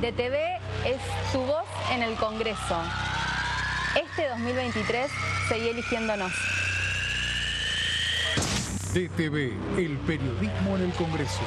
DTV es su voz en el Congreso. Este 2023 seguí eligiéndonos. DTV, el periodismo en el Congreso.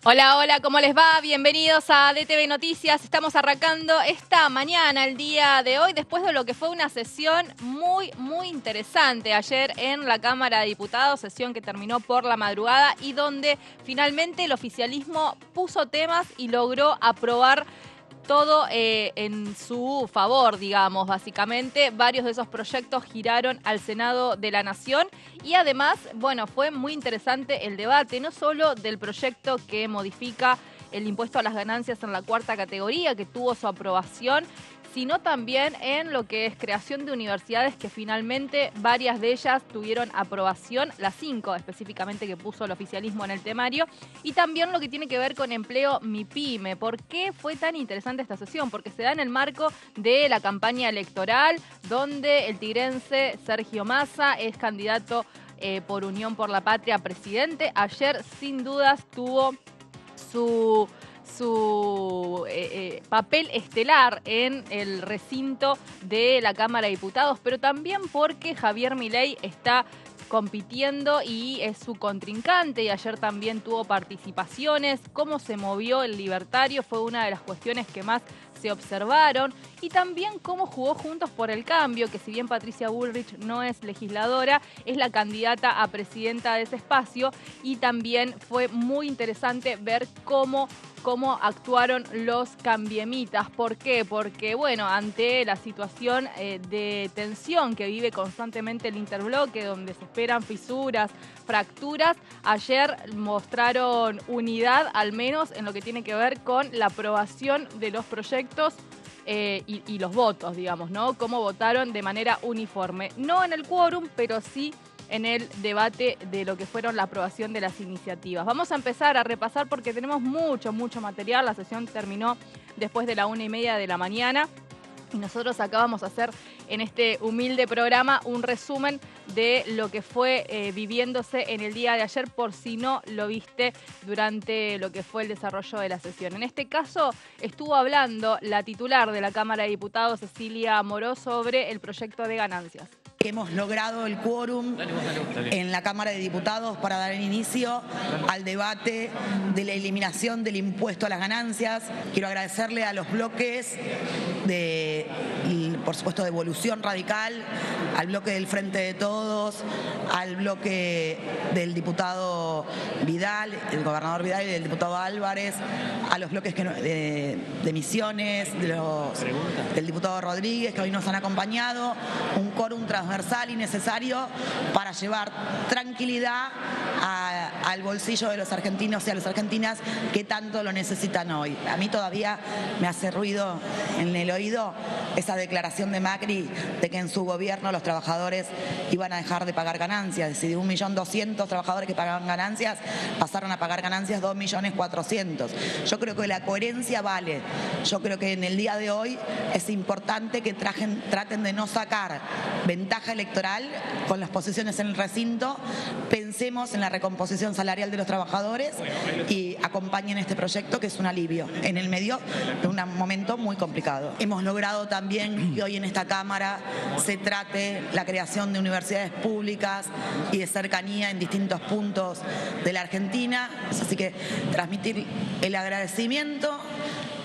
Hola, hola, ¿cómo les va? Bienvenidos a DTV Noticias. Estamos arrancando esta mañana, el día de hoy, después de lo que fue una sesión muy interesante ayer en la Cámara de Diputados, sesión que terminó por la madrugada y donde finalmente el oficialismo puso temas y logró aprobar todo en su favor, digamos, básicamente. Varios de esos proyectos giraron al Senado de la Nación y además, bueno, fue muy interesante el debate, no solo del proyecto que modifica el impuesto a las ganancias en la cuarta categoría, que tuvo su aprobación, sino también en lo que es creación de universidades que finalmente varias de ellas tuvieron aprobación, las 5 específicamente que puso el oficialismo en el temario, y también lo que tiene que ver con empleo MIPYME. ¿Por qué fue tan interesante esta sesión? Porque se da en el marco de la campaña electoral, donde el tigrense Sergio Massa es candidato por Unión por la Patria a presidente. Ayer, sin dudas, tuvo su papel estelar en el recinto de la Cámara de Diputados, pero también porque Javier Milei está compitiendo y es su contrincante y ayer también tuvo participaciones. Cómo se movió el libertario fue una de las cuestiones que más se observaron y también cómo jugó Juntos por el Cambio, que si bien Patricia Bullrich no es legisladora, es la candidata a presidenta de ese espacio y también fue muy interesante ver cómo actuaron los cambiemitas. ¿Por qué? Porque, bueno, ante la situación de tensión que vive constantemente el interbloque, donde se esperan fisuras, fracturas, ayer mostraron unidad, al menos en lo que tiene que ver con la aprobación de los proyectos y los votos, digamos, ¿no? Cómo votaron de manera uniforme. No en el quórum, pero sí en el debate de lo que fueron la aprobación de las iniciativas. Vamos a empezar a repasar porque tenemos mucho material. La sesión terminó después de la 1:30 de la mañana. Y nosotros acá vamos a hacer en este humilde programa un resumen de lo que fue viviéndose en el día de ayer, por si no lo viste durante lo que fue el desarrollo de la sesión. En este caso estuvo hablando la titular de la Cámara de Diputados, Cecilia Moró, sobre el proyecto de ganancias. Hemos logrado el quórum en la Cámara de Diputados para dar inicio al debate de la eliminación del impuesto a las ganancias. Quiero agradecerle a los bloques por supuesto, de Evolución Radical, al bloque del Frente de Todos, al bloque del diputado Vidal, el gobernador Vidal y del diputado Álvarez, a los bloques de Misiones, del diputado Rodríguez, que hoy nos han acompañado. Un quórum transversal y necesario para llevar tranquilidad al bolsillo de los argentinos y a las argentinas que tanto lo necesitan hoy. A mí todavía me hace ruido en el oído esa declaración de Macri de que en su gobierno los trabajadores iban a dejar de pagar ganancias. Es decir, de 1.200.000 trabajadores que pagaban ganancias pasaron a pagar ganancias 2.400.000. Yo creo que la coherencia vale. Yo creo que en el día de hoy es importante que traten de no sacar ventaja electoral con las posiciones en el recinto. Pensemos en la recomposición salarial de los trabajadores y acompañen este proyecto, que es un alivio en el medio de un momento muy complicado. Hemos logrado también que hoy en esta Cámara se trate la creación de universidades públicas y de cercanía en distintos puntos de la Argentina. Así que transmitir el agradecimiento,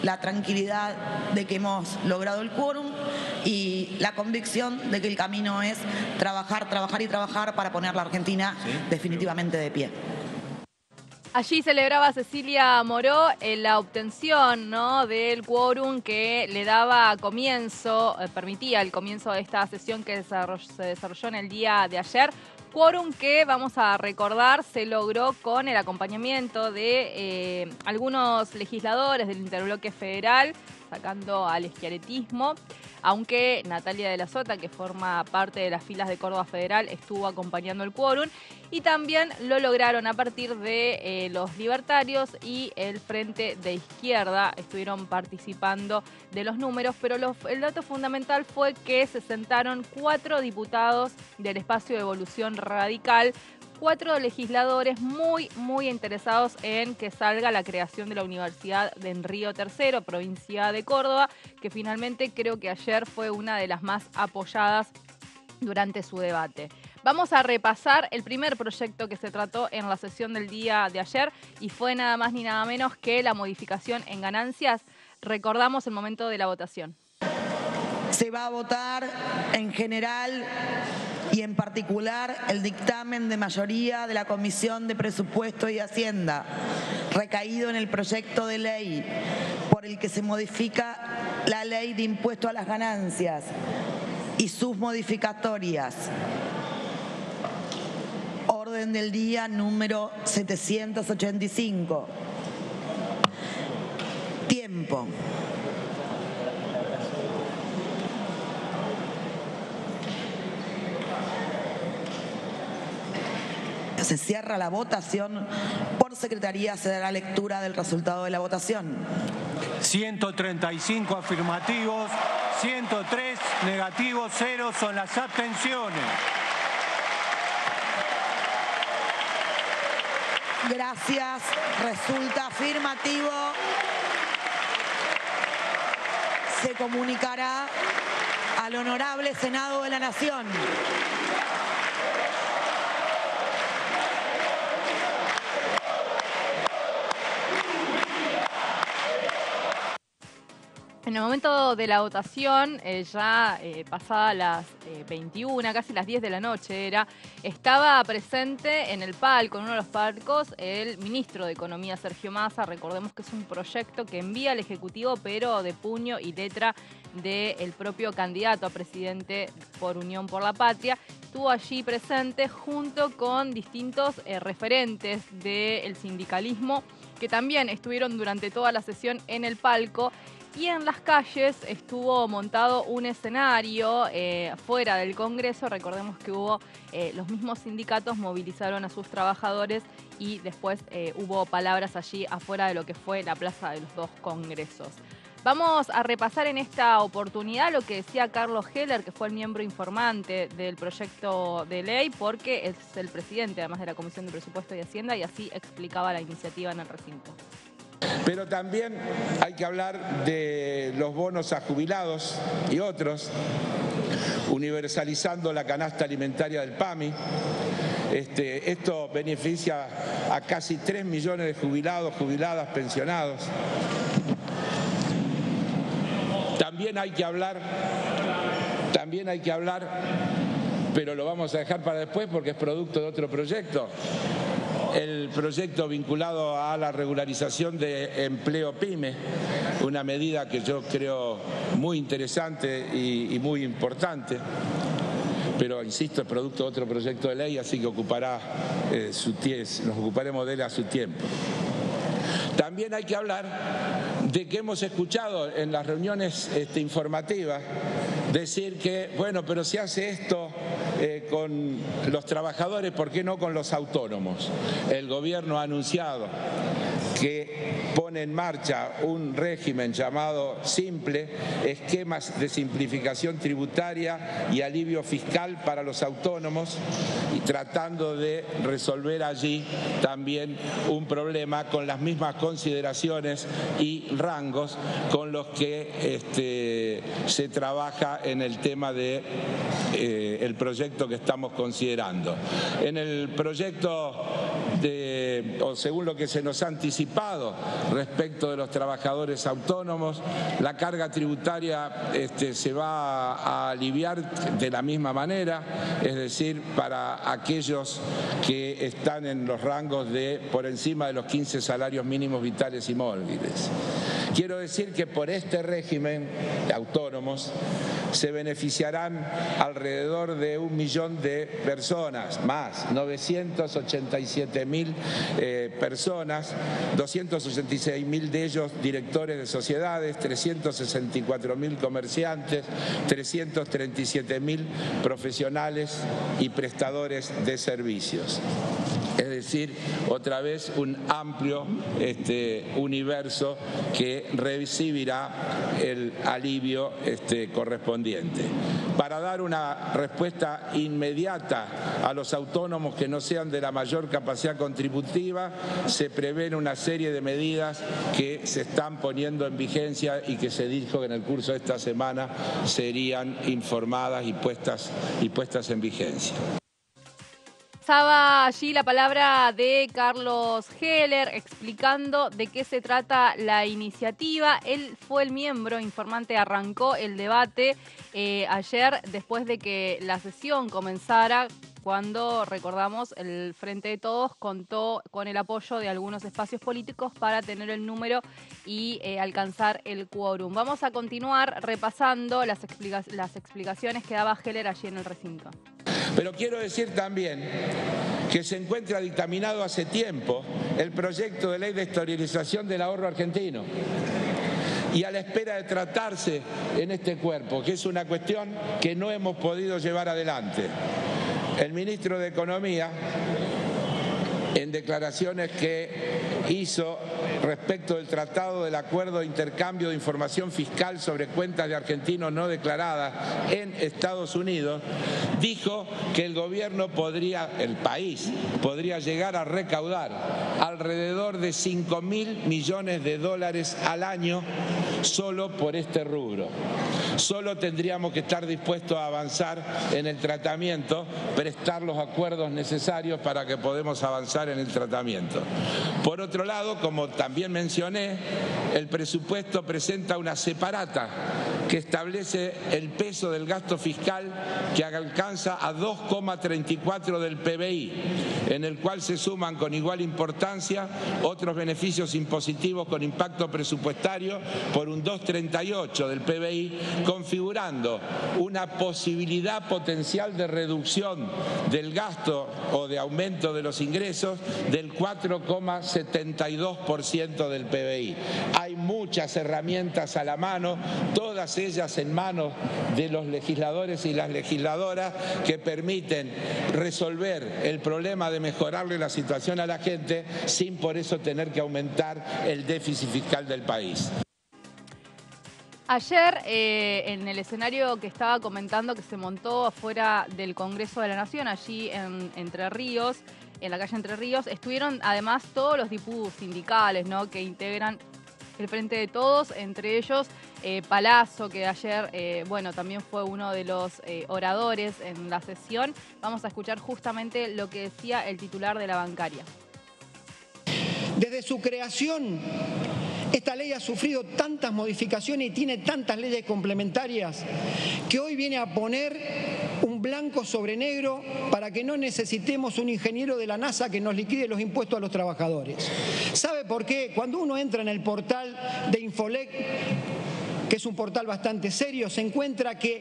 la tranquilidad de que hemos logrado el quórum y la convicción de que el camino es trabajar para poner la Argentina definitivamente de pie. Allí celebraba Cecilia Moró la obtención, ¿no?, del quórum que le daba comienzo, permitía el comienzo de esta sesión que se desarrolló en el día de ayer. Quórum que, vamos a recordar, se logró con el acompañamiento de algunos legisladores del interbloque federal, sacando al schiarettismo. aunque Natalia de la Sota, que forma parte de las filas de Córdoba Federal, estuvo acompañando el quórum, y también lo lograron a partir de los libertarios y el Frente de Izquierda, estuvieron participando de los números, pero el dato fundamental fue que se sentaron 4 diputados del espacio de Evolución Radical, 4 legisladores muy interesados en que salga la creación de la Universidad de Río Tercero, provincia de Córdoba, que finalmente creo que ayer fue una de las más apoyadas durante su debate. Vamos a repasar el primer proyecto que se trató en la sesión del día de ayer y fue nada más ni nada menos que la modificación en ganancias. Recordamos el momento de la votación. Se va a votar en general y en particular el dictamen de mayoría de la Comisión de Presupuesto y Hacienda, recaído en el proyecto de ley por el que se modifica la ley de impuesto a las ganancias y sus modificatorias. Orden del día número 785. Tiempo. Se cierra la votación. Por secretaría se dará lectura del resultado de la votación. 135 afirmativos, 103 negativos, 0 son las abstenciones. Gracias. Resulta afirmativo. Se comunicará al Honorable Senado de la Nación. En el momento de la votación, ya pasada las 21, casi las 10 de la noche estaba presente en el palco, en uno de los palcos, el ministro de Economía, Sergio Massa. Recordemos que es un proyecto que envía al Ejecutivo, pero de puño y letra del propio candidato a presidente por Unión por la Patria. Estuvo allí presente junto con distintos referentes del sindicalismo que también estuvieron durante toda la sesión en el palco. Y en las calles estuvo montado un escenario fuera del Congreso. Recordemos que los mismos sindicatos movilizaron a sus trabajadores y después hubo palabras allí afuera de lo que fue la Plaza de los Dos Congresos. Vamos a repasar en esta oportunidad lo que decía Carlos Heller, que fue el miembro informante del proyecto de ley, porque es el presidente además de la Comisión de Presupuesto y Hacienda, y así explicaba la iniciativa en el recinto. Pero también hay que hablar de los bonos a jubilados y otros, universalizando la canasta alimentaria del PAMI. Esto beneficia a casi 3 millones de jubilados, jubiladas, pensionados. También hay que hablar, pero lo vamos a dejar para después porque es producto de otro proyecto. El proyecto vinculado a la regularización de empleo PYME, una medida que yo creo muy interesante y muy importante, pero insisto, es producto de otro proyecto de ley, así que nos ocuparemos de él a su tiempo. También hay que hablar de que hemos escuchado en las reuniones informativas decir que, bueno, pero si hace esto con los trabajadores, ¿por qué no con los autónomos? El gobierno ha anunciado que pone en marcha un régimen llamado SIMPLE, esquemas de simplificación tributaria y alivio fiscal para los autónomos, y tratando de resolver allí también un problema con las mismas consideraciones y rangos con los que se trabaja en el tema de el proyecto que estamos considerando. En el proyecto o según lo que se nos ha anticipado respecto de los trabajadores autónomos, la carga tributaria se va a aliviar de la misma manera, es decir, para aquellos que están en los rangos de por encima de los 15 salarios mínimos vitales y móviles. Quiero decir que por este régimen de autónomos se beneficiarán alrededor de 1 millón de personas, más 987.000 personas, 286.000 de ellos directores de sociedades, 364.000 comerciantes, 337.000 profesionales y prestadores de servicios. Es decir, otra vez un amplio universo que recibirá el alivio correspondiente. Para dar una respuesta inmediata a los autónomos que no sean de la mayor capacidad contributiva, se prevén una serie de medidas que se están poniendo en vigencia y que se dijo que en el curso de esta semana serían informadas y puestas en vigencia. Estaba allí la palabra de Carlos Heller explicando de qué se trata la iniciativa. Él fue el miembro informante, arrancó el debate ayer después de que la sesión comenzara, cuando, recordamos, el Frente de Todos contó con el apoyo de algunos espacios políticos para tener el número y alcanzar el quórum. Vamos a continuar repasando las explicaciones que daba Heller allí en el recinto. Pero quiero decir también que se encuentra dictaminado hace tiempo el proyecto de ley de exteriorización del ahorro argentino. Y a la espera de tratarse en este cuerpo, que es una cuestión que no hemos podido llevar adelante. El ministro de Economía, en declaraciones que hizo respecto del tratado del acuerdo de intercambio de información fiscal sobre cuentas de argentinos no declaradas en Estados Unidos, dijo que el gobierno el país podría llegar a recaudar alrededor de 5.000 millones de dólares al año solo por este rubro. Solo tendríamos que estar dispuestos a avanzar en el tratamiento, prestar los acuerdos necesarios para que podamos avanzar en el tratamiento. Por otro lado, como también mencioné, el presupuesto presenta una separata que establece el peso del gasto fiscal que alcanza a 2,34 del PBI, en el cual se suman con igual importancia otros beneficios impositivos con impacto presupuestario por un 2,38 del PBI, configurando una posibilidad potencial de reducción del gasto o de aumento de los ingresos del 4,72% del PBI. Hay muchas herramientas a la mano, todas ellas en manos de los legisladores y las legisladoras, que permiten resolver el problema de mejorarle la situación a la gente sin por eso tener que aumentar el déficit fiscal del país. Ayer, en el escenario que estaba comentando que se montó afuera del Congreso de la Nación, allí en Entre Ríos, en la calle Entre Ríos, estuvieron además todos los diputados sindicales, ¿no?, que integran el Frente de Todos, entre ellos Palazzo, que ayer también fue uno de los oradores en la sesión. Vamos a escuchar justamente lo que decía el titular de la bancaria. Desde su creación, esta ley ha sufrido tantas modificaciones y tiene tantas leyes complementarias que hoy viene a poner un blanco sobre negro para que no necesitemos un ingeniero de la NASA que nos liquide los impuestos a los trabajadores. ¿Sabe por qué? Cuando uno entra en el portal de Infolec, que es un portal bastante serio, se encuentra que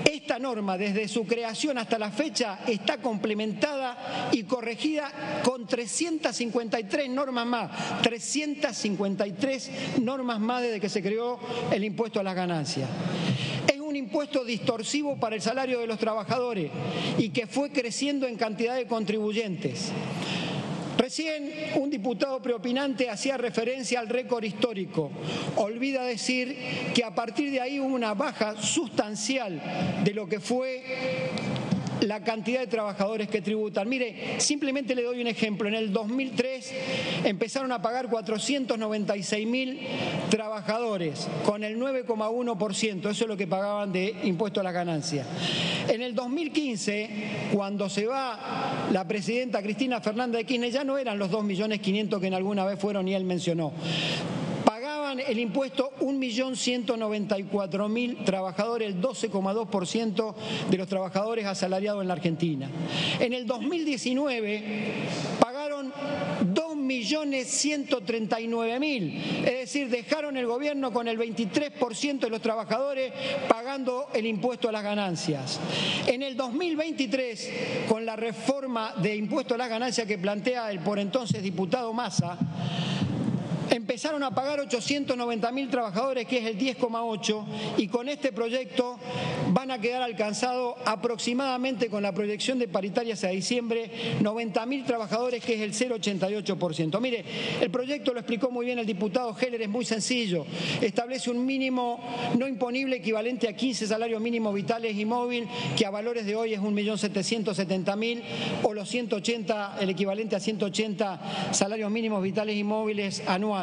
esta norma, desde su creación hasta la fecha, está complementada y corregida con 353 normas más. 353 normas más desde que se creó el impuesto a las ganancias. Es un impuesto distorsivo para el salario de los trabajadores y que fue creciendo en cantidad de contribuyentes. Recién un diputado preopinante hacía referencia al récord histórico. Olvida decir que a partir de ahí hubo una baja sustancial de lo que fue la cantidad de trabajadores que tributan. Mire, simplemente le doy un ejemplo. En el 2003 empezaron a pagar 496.000 trabajadores con el 9,1%. Eso es lo que pagaban de impuesto a la ganancia. En el 2015, cuando se va la presidenta Cristina Fernández de Kirchner, ya no eran los 2.500.000 que en alguna vez fueron y él mencionó. Pagaban el impuesto 1.194.000 trabajadores, el 12,2% de los trabajadores asalariados en la Argentina. En el 2019 pagaron 2.000.000 2.139.000. Es decir, dejaron el gobierno con el 23% de los trabajadores pagando el impuesto a las ganancias. En el 2023, con la reforma de impuesto a las ganancias que plantea el por entonces diputado Massa, empezaron a pagar 890.000 trabajadores, que es el 10,8%, y con este proyecto van a quedar alcanzados aproximadamente, con la proyección de paritarias a diciembre, 90.000 trabajadores, que es el 0,88%. Mire, el proyecto lo explicó muy bien el diputado Heller, es muy sencillo. Establece un mínimo no imponible equivalente a 15 salarios mínimos vitales y móvil, que a valores de hoy es 1.770.000, o los 180, el equivalente a 180 salarios mínimos vitales y móviles anuales.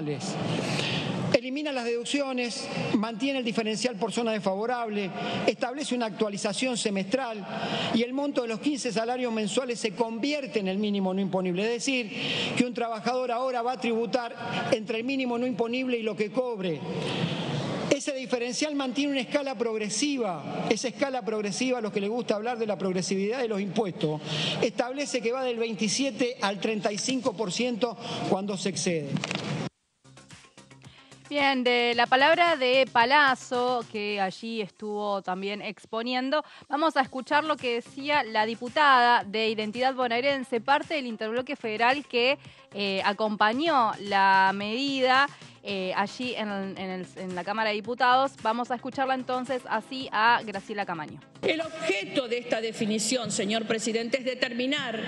Elimina las deducciones, mantiene el diferencial por zona desfavorable, establece una actualización semestral y el monto de los 15 salarios mensuales se convierte en el mínimo no imponible. Es decir, que un trabajador ahora va a tributar entre el mínimo no imponible y lo que cobre. Ese diferencial mantiene una escala progresiva. Esa escala progresiva, a los que les gusta hablar de la progresividad de los impuestos, establece que va del 27 al 35% cuando se excede. Bien, de la palabra de Palazzo, que allí estuvo también exponiendo, vamos a escuchar lo que decía la diputada de Identidad Bonaerense, parte del interbloque federal que acompañó la medida allí en la Cámara de Diputados. Vamos a escucharla entonces así a Graciela Camaño. El objeto de esta definición, señor presidente, es determinar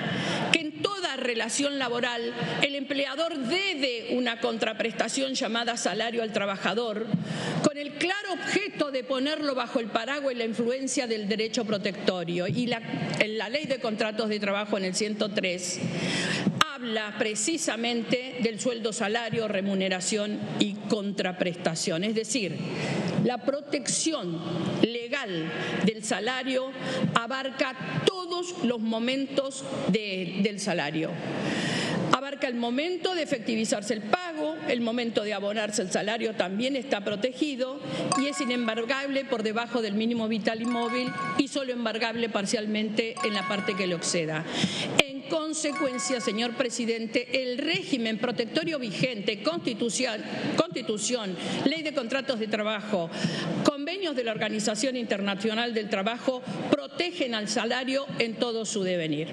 que en toda relación laboral el empleador debe una contraprestación llamada salario al trabajador, con el claro objeto de ponerlo bajo el paraguas y la influencia del derecho protectorio. Y en la Ley de Contratos de Trabajo, en el 103, habla precisamente del sueldo, salario, remuneración y contraprestación. Es decir, la protección legal del salario abarca todos los momentos del salario. Abarca el momento de efectivizarse el pago, el momento de abonarse el salario también está protegido y es inembargable por debajo del mínimo vital y móvil y solo embargable parcialmente en la parte que lo exceda. En consecuencia, señor presidente, el régimen protectorio vigente, Constitución, Ley de Contratos de Trabajo, convenios de la Organización Internacional del Trabajo, protegen al salario en todo su devenir.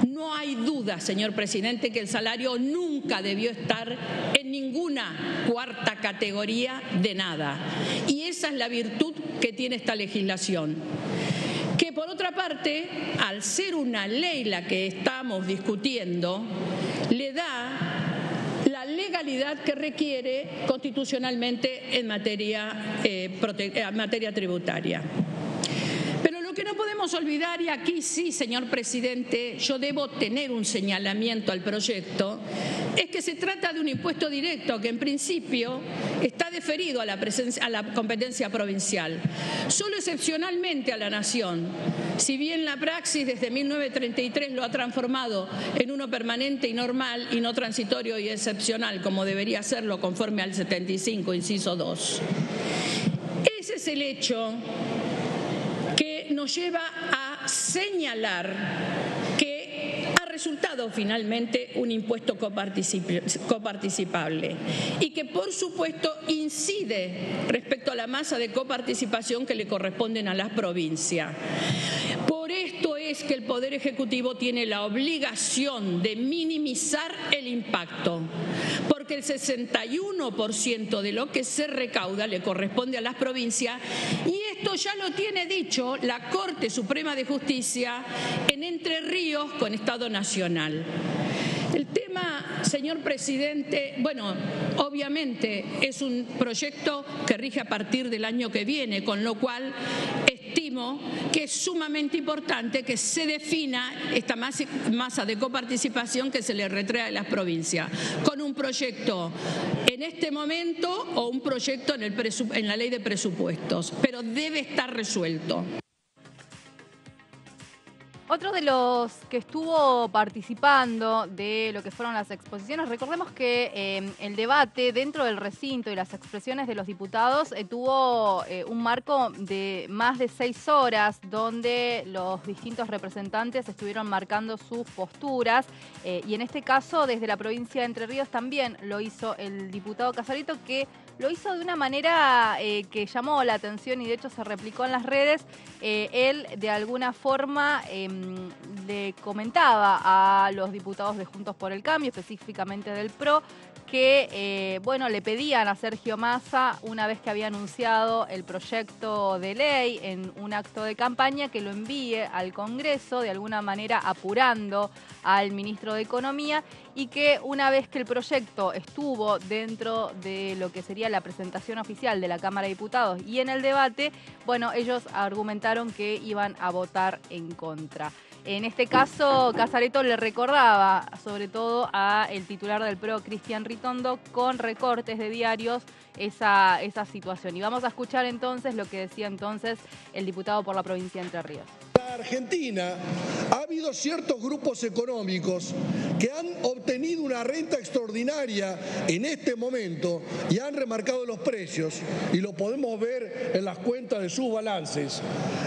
No hay duda, señor presidente, que el salario nunca debió estar en ninguna cuarta categoría de nada. Y esa es la virtud que tiene esta legislación. Que por otra parte, al ser una ley la que estamos discutiendo, le da la legalidad que requiere constitucionalmente en materia tributaria. Pero lo que no podemos olvidar, y aquí sí, señor presidente, yo debo tener un señalamiento al proyecto, es que se trata de un impuesto directo que en principio está deferido a la competencia provincial, solo excepcionalmente a la Nación. Si bien la praxis desde 1933 lo ha transformado en uno permanente y normal y no transitorio y excepcional, como debería serlo conforme al 75, inciso 2. Ese es el hecho que nos lleva a señalar que ha resultado finalmente un impuesto coparticipable y que por supuesto incide respecto a la masa de coparticipación que le corresponden a las provincias. Por esto es que el Poder Ejecutivo tiene la obligación de minimizar el impacto, porque el 61% de lo que se recauda le corresponde a las provincias y esto ya lo tiene dicho la Corte Suprema de Justicia en Entre Ríos con Estado Nacional. El tema, señor presidente, bueno, obviamente es un proyecto que rige a partir del año que viene, con lo cual estimo que es sumamente importante que se defina esta masa de coparticipación que se le retrae a las provincias, con un proyecto en este momento o un proyecto en la ley de presupuestos, pero debe estar resuelto. Otro de los que estuvo participando de lo que fueron las exposiciones, recordemos que el debate dentro del recinto y las expresiones de los diputados tuvo un marco de más de 6 horas, donde los distintos representantes estuvieron marcando sus posturas, y en este caso desde la provincia de Entre Ríos también lo hizo el diputado Casarito, que lo hizo de una manera que llamó la atención y de hecho se replicó en las redes. Él de alguna forma le comentaba a los diputados de Juntos por el Cambio, específicamente del PRO, que bueno, le pedían a Sergio Massa, una vez que había anunciado el proyecto de ley en un acto de campaña, que lo envíe al Congreso, de alguna manera apurando al ministro de Economía, y que una vez que el proyecto estuvo dentro de lo que sería la presentación oficial de la Cámara de Diputados y en el debate, bueno, ellos argumentaron que iban a votar en contra. En este caso, Casarito le recordaba, sobre todo al titular del PRO, Cristian Ritondo, con recortes de diarios, esa situación. Y vamos a escuchar entonces lo que decía entonces el diputado por la provincia de Entre Ríos. En Argentina ha habido ciertos grupos económicos que han obtenido una renta extraordinaria en este momento y han remarcado los precios, y lo podemos ver en las cuentas de sus balances.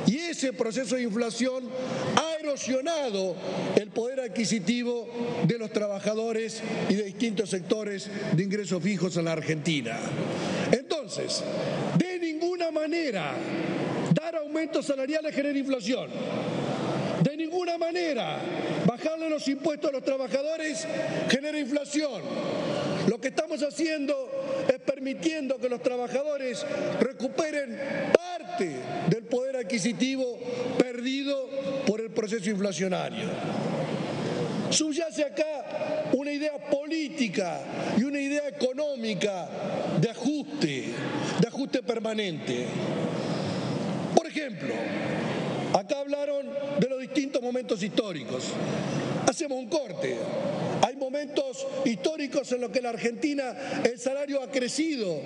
Y ese proceso de inflación ha erosionado el poder adquisitivo de los trabajadores y de distintos sectores de ingresos fijos en la Argentina. Entonces, de ninguna manera dar aumentos salariales genera inflación. De ninguna manera bajarle los impuestos a los trabajadores genera inflación. Lo que estamos haciendo es permitiendo que los trabajadores recuperen parte del poder adquisitivo perdido por el proceso inflacionario. Subyace acá una idea política y una idea económica de ajuste permanente. Por ejemplo, acá hablaron de los distintos momentos históricos. Hacemos un corte. Hay momentos históricos en los que en la Argentina el salario ha crecido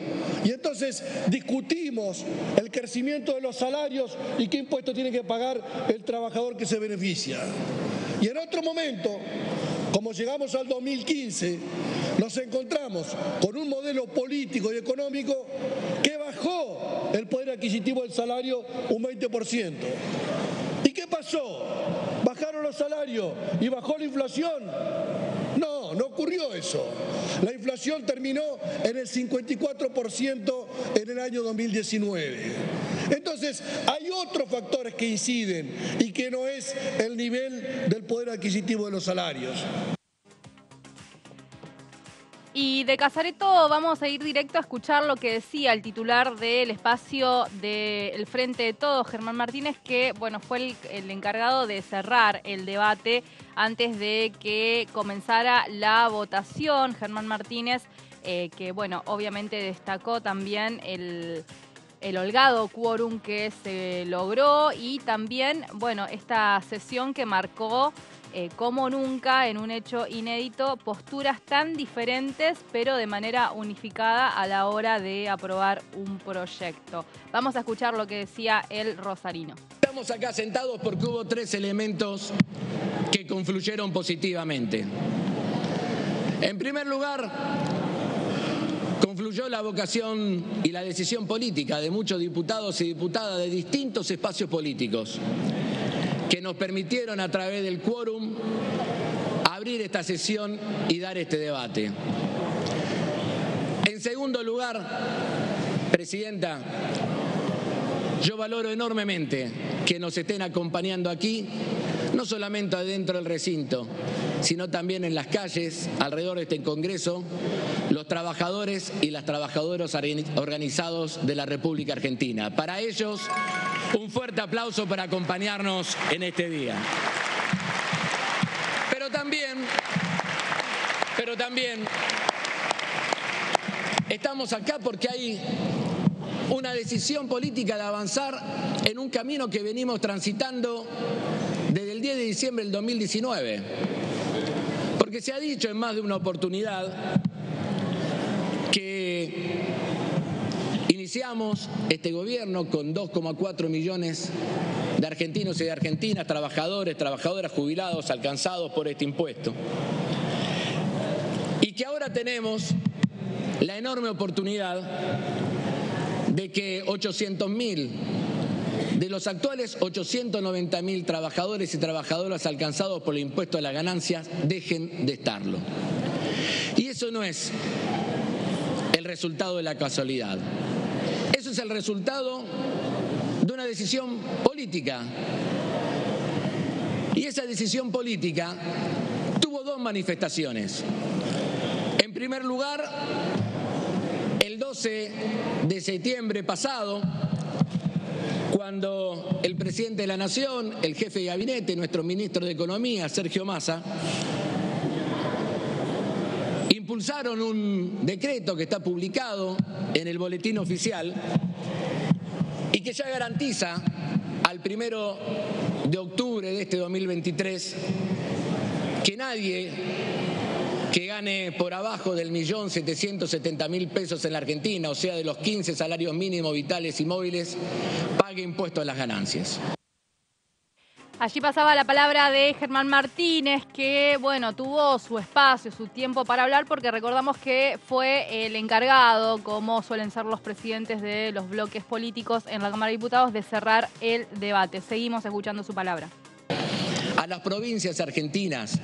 y entonces discutimos el crecimiento de los salarios y qué impuestos tiene que pagar el trabajador que se beneficia. Y en otro momento, como llegamos al 2015, nos encontramos con un modelo político y económico que bajó el poder adquisitivo del salario un 20%. ¿Y qué pasó? ¿Bajaron los salarios y bajó la inflación? No, no ocurrió eso. La inflación terminó en el 54% en el año 2019. Entonces, hay otros factores que inciden y que no es el nivel del poder adquisitivo de los salarios. Y de Casarito vamos a ir directo a escuchar lo que decía el titular del espacio del Frente de Todos, Germán Martínez, que bueno, fue el encargado de cerrar el debate antes de que comenzara la votación. Germán Martínez, que bueno, obviamente destacó también el holgado quórum que se logró y también, bueno, esta sesión que marcó como nunca, en un hecho inédito, posturas tan diferentes, pero de manera unificada a la hora de aprobar un proyecto. Vamos a escuchar lo que decía el rosarino. Estamos acá sentados porque hubo 3 elementos que confluyeron positivamente. En primer lugar, confluyó la vocación y la decisión política de muchos diputados y diputadas de distintos espacios políticos que nos permitieron a través del quórum abrir esta sesión y dar este debate. En segundo lugar, Presidenta, yo valoro enormemente que nos estén acompañando aquí, no solamente adentro del recinto, sino también en las calles, alrededor de este Congreso, los trabajadores y las trabajadoras organizados de la República Argentina. Para ellos, un fuerte aplauso para acompañarnos en este día. Pero también estamos acá porque hay una decisión política de avanzar en un camino que venimos transitando desde el 10 de diciembre del 2019. Porque se ha dicho en más de una oportunidad que Iniciamos este gobierno con 2,4 millones de argentinos y de argentinas, trabajadores, trabajadoras, jubilados, alcanzados por este impuesto. Y que ahora tenemos la enorme oportunidad de que 800.000 de los actuales 890.000 trabajadores y trabajadoras alcanzados por el impuesto a las ganancias dejen de estarlo. Y eso no es el resultado de la casualidad. Eso es el resultado de una decisión política. Y esa decisión política tuvo dos manifestaciones. En primer lugar, el 12 de septiembre pasado, cuando el presidente de la Nación, el jefe de gabinete, nuestro ministro de Economía, Sergio Massa, impulsaron un decreto que está publicado en el boletín oficial y que ya garantiza al 1 de octubre de este 2023 que nadie que gane por abajo del 1.770.000 pesos en la Argentina, o sea, de los 15 salarios mínimos vitales y móviles, pague impuesto a las ganancias. Allí pasaba la palabra de Germán Martínez, que bueno, tuvo su espacio, su tiempo para hablar, porque recordamos que fue el encargado, como suelen ser los presidentes de los bloques políticos en la Cámara de Diputados, de cerrar el debate. Seguimos escuchando su palabra. A las provincias argentinas,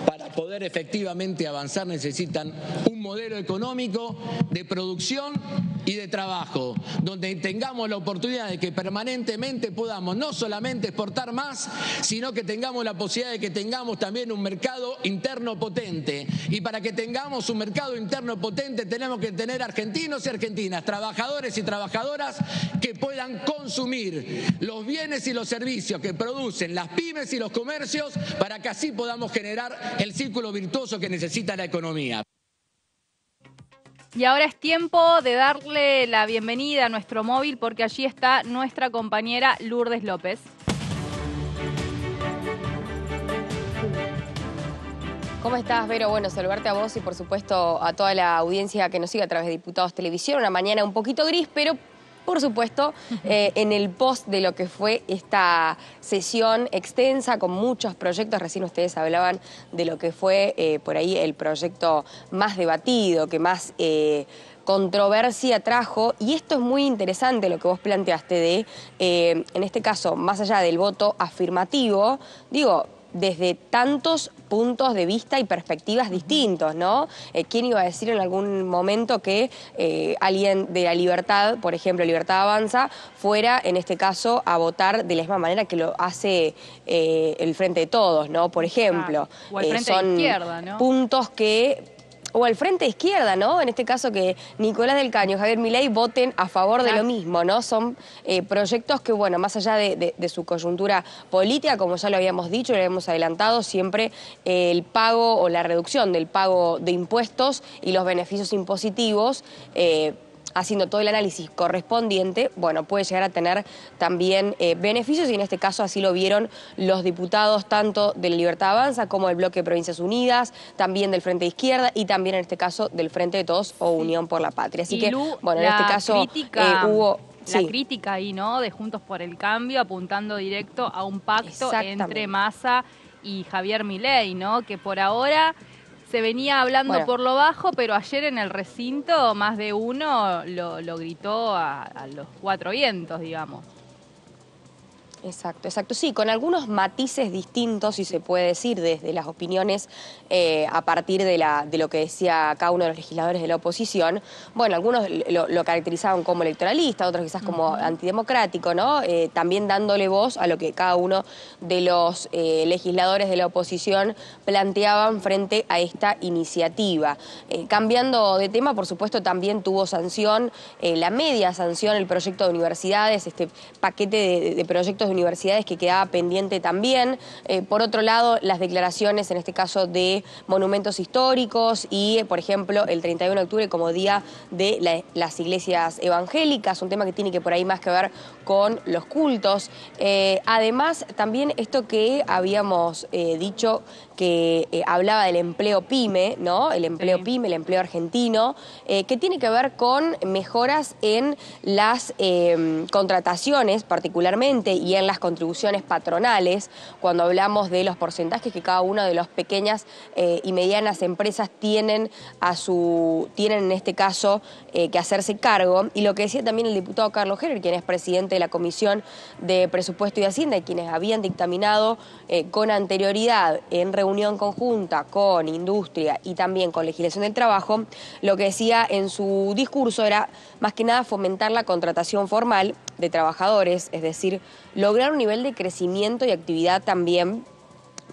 para poder efectivamente avanzar, necesitan un modelo económico de producción y de trabajo, donde tengamos la oportunidad de que permanentemente podamos no solamente exportar más, sino que tengamos la posibilidad de que tengamos también un mercado interno potente. Y para que tengamos un mercado interno potente tenemos que tener argentinos y argentinas, trabajadores y trabajadoras que puedan consumir los bienes y los servicios que producen las pymes y los comercios, para que así podamos generar el círculo virtuoso que necesita la economía. Y ahora es tiempo de darle la bienvenida a nuestro móvil, porque allí está nuestra compañera Lourdes López. ¿Cómo estás, Vero? Bueno, saludarte a vos y por supuesto a toda la audiencia que nos sigue a través de Diputados Televisión. Una mañana un poquito gris, pero por supuesto en el post de lo que fue esta sesión extensa con muchos proyectos. Recién ustedes hablaban de lo que fue por ahí el proyecto más debatido, que más controversia trajo, y esto es muy interesante lo que vos planteaste de, en este caso, más allá del voto afirmativo, digo, desde tantos puntos de vista y perspectivas distintos, ¿no? ¿Quién iba a decir en algún momento que alguien de la Libertad, por ejemplo, Libertad Avanza, fuera, en este caso, a votar de la misma manera que lo hace el Frente de Todos, ¿no? Por ejemplo. O el Frente de Izquierda, ¿no? Puntos que... O al Frente de Izquierda, ¿no? En este caso que Nicolás del Caño y Javier Milei voten a favor de lo mismo, ¿no? Son proyectos que, bueno, más allá de su coyuntura política, como ya lo habíamos dicho, lo habíamos adelantado, siempre el pago o la reducción del pago de impuestos y los beneficios impositivos, haciendo todo el análisis correspondiente, bueno, puede llegar a tener también beneficios, y en este caso así lo vieron los diputados tanto de la Libertad Avanza como del Bloque de Provincias Unidas, también del Frente de Izquierda y también en este caso del Frente de Todos o Unión por la Patria. Así que, bueno, en este caso hubo... La crítica ahí, ¿no?, de Juntos por el Cambio, apuntando directo a un pacto entre Massa y Javier Milei, ¿no?, que por ahora... Se venía hablando por lo bajo, pero ayer en el recinto más de uno lo gritó a los cuatro vientos, digamos. Exacto, exacto. Sí, con algunos matices distintos, si se puede decir, desde las opiniones a partir de lo que decía cada uno de los legisladores de la oposición. Bueno, algunos lo caracterizaban como electoralista, otros quizás como antidemocrático, ¿no? También dándole voz a lo que cada uno de los legisladores de la oposición planteaban frente a esta iniciativa. Cambiando de tema, por supuesto, también tuvo sanción, la media sanción, el proyecto de universidades, este paquete de proyectos de universidades que quedaba pendiente también. Por otro lado, las declaraciones, en este caso, de monumentos históricos y, por ejemplo, el 31 de octubre como Día de las Iglesias Evangélicas, un tema que tiene que por ahí más que ver con los cultos. Además, también esto que habíamos dicho, que hablaba del empleo PYME, ¿no? El empleo PYME, el empleo argentino, que tiene que ver con mejoras en las contrataciones particularmente y en las contribuciones patronales, cuando hablamos de los porcentajes que cada una de las pequeñas y medianas empresas tienen en este caso que hacerse cargo. Y lo que decía también el diputado Carlos Heller, quien es presidente de la Comisión de Presupuesto y Hacienda, y quienes habían dictaminado con anterioridad en reunión conjunta con Industria y también con Legislación del Trabajo, lo que decía en su discurso era más que nada fomentar la contratación formal de trabajadores, es decir, lograr un nivel de crecimiento y actividad también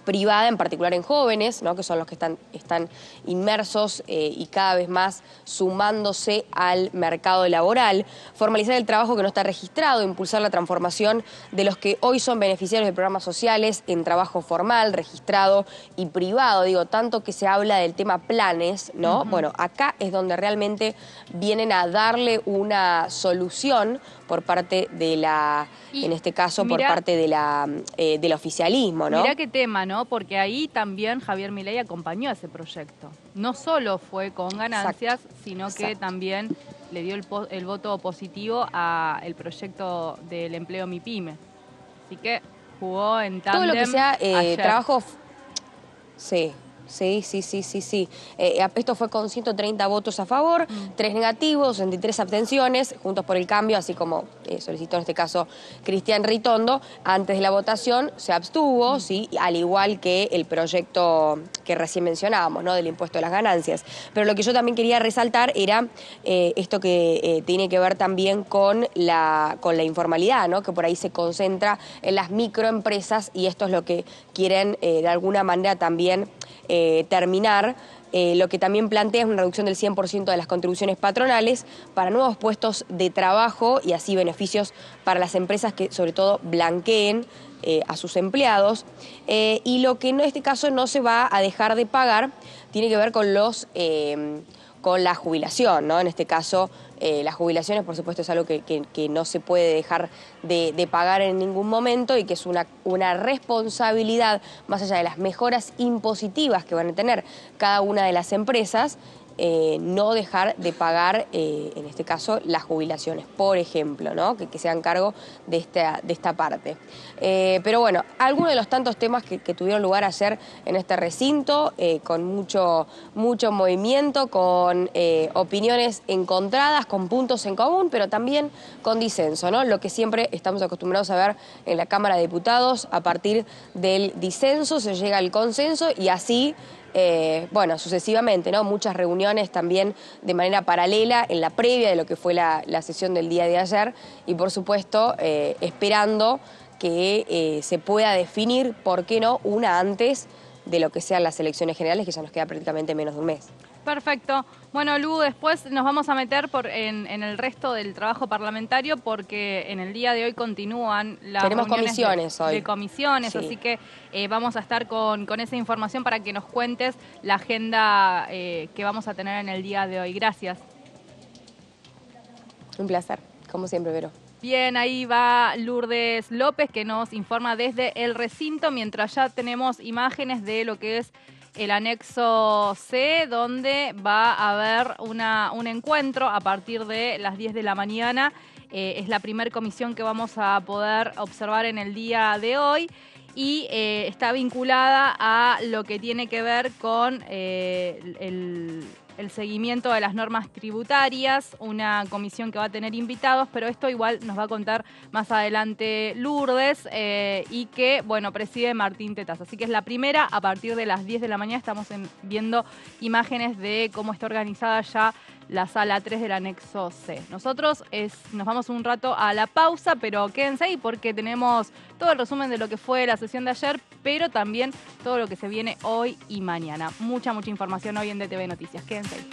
privada, en particular en jóvenes, ¿no? Que son los que están inmersos y cada vez más sumándose al mercado laboral, formalizar el trabajo que no está registrado, impulsar la transformación de los que hoy son beneficiarios de programas sociales en trabajo formal, registrado y privado. Digo, tanto que se habla del tema planes, ¿no? Bueno, acá es donde realmente vienen a darle una solución por parte de en este caso, por parte del oficialismo, ¿no? Mirá qué tema, ¿no? Porque ahí también Javier Milei acompañó ese proyecto. No solo fue con ganancias, sino que también le dio el voto positivo al proyecto del empleo MIPYME. Así que jugó en tándem. Todo lo que sea trabajo... Sí. Esto fue con 130 votos a favor, 3 negativos, 63 abstenciones, Juntos por el Cambio, así como solicitó en este caso Cristian Ritondo. Antes de la votación se abstuvo, ¿sí? Al igual que el proyecto que recién mencionábamos, ¿no? Del impuesto a las ganancias. Pero lo que yo también quería resaltar era esto que tiene que ver también con la informalidad, ¿no? Que por ahí se concentra en las microempresas, y esto es lo que quieren de alguna manera también terminar. Lo que también plantea es una reducción del 100% de las contribuciones patronales para nuevos puestos de trabajo y así beneficios para las empresas que sobre todo blanqueen a sus empleados. Y lo que en este caso no se va a dejar de pagar tiene que ver con con la jubilación, ¿no? En este caso, las jubilaciones, por supuesto, es algo que no se puede dejar de pagar en ningún momento, y que es una responsabilidad, más allá de las mejoras impositivas que van a tener cada una de las empresas, no dejar de pagar, en este caso, las jubilaciones, por ejemplo, ¿no? Que se hagan cargo de esta parte. Pero bueno, algunos de los tantos temas que tuvieron lugar ayer en este recinto, con mucho movimiento, con opiniones encontradas, con puntos en común, pero también con disenso, ¿no? Lo que siempre estamos acostumbrados a ver en la Cámara de Diputados: a partir del disenso se llega al consenso, y así bueno, sucesivamente, ¿no? Muchas reuniones también de manera paralela en la previa de lo que fue la sesión del día de ayer, y por supuesto esperando que se pueda definir, ¿por qué no?, una antes de lo que sean las elecciones generales, que ya nos queda prácticamente menos de un mes. Perfecto. Bueno, Lu, después nos vamos a meter en el resto del trabajo parlamentario, porque en el día de hoy continúan las Tenemos comisiones hoy. De comisiones, Sí. Así que vamos a estar con esa información para que nos cuentes la agenda que vamos a tener en el día de hoy. Gracias. Un placer, como siempre, Vero. Bien, ahí va Lourdes López, que nos informa desde el recinto, mientras ya tenemos imágenes de lo que es el anexo C, donde va a haber un encuentro a partir de las 10 de la mañana. Es la primera comisión que vamos a poder observar en el día de hoy, y está vinculada a lo que tiene que ver con el seguimiento de las normas tributarias, una comisión que va a tener invitados, pero esto igual nos va a contar más adelante Lourdes, y que, bueno, preside Martín Tetaz. Así que es la primera, a partir de las 10 de la mañana estamos viendo imágenes de cómo está organizada ya la sala 3 del anexo C. Nosotros nos vamos un rato a la pausa, pero quédense ahí porque tenemos todo el resumen de lo que fue la sesión de ayer, pero también todo lo que se viene hoy y mañana. Mucha información hoy en DTV Noticias. Quédense ahí.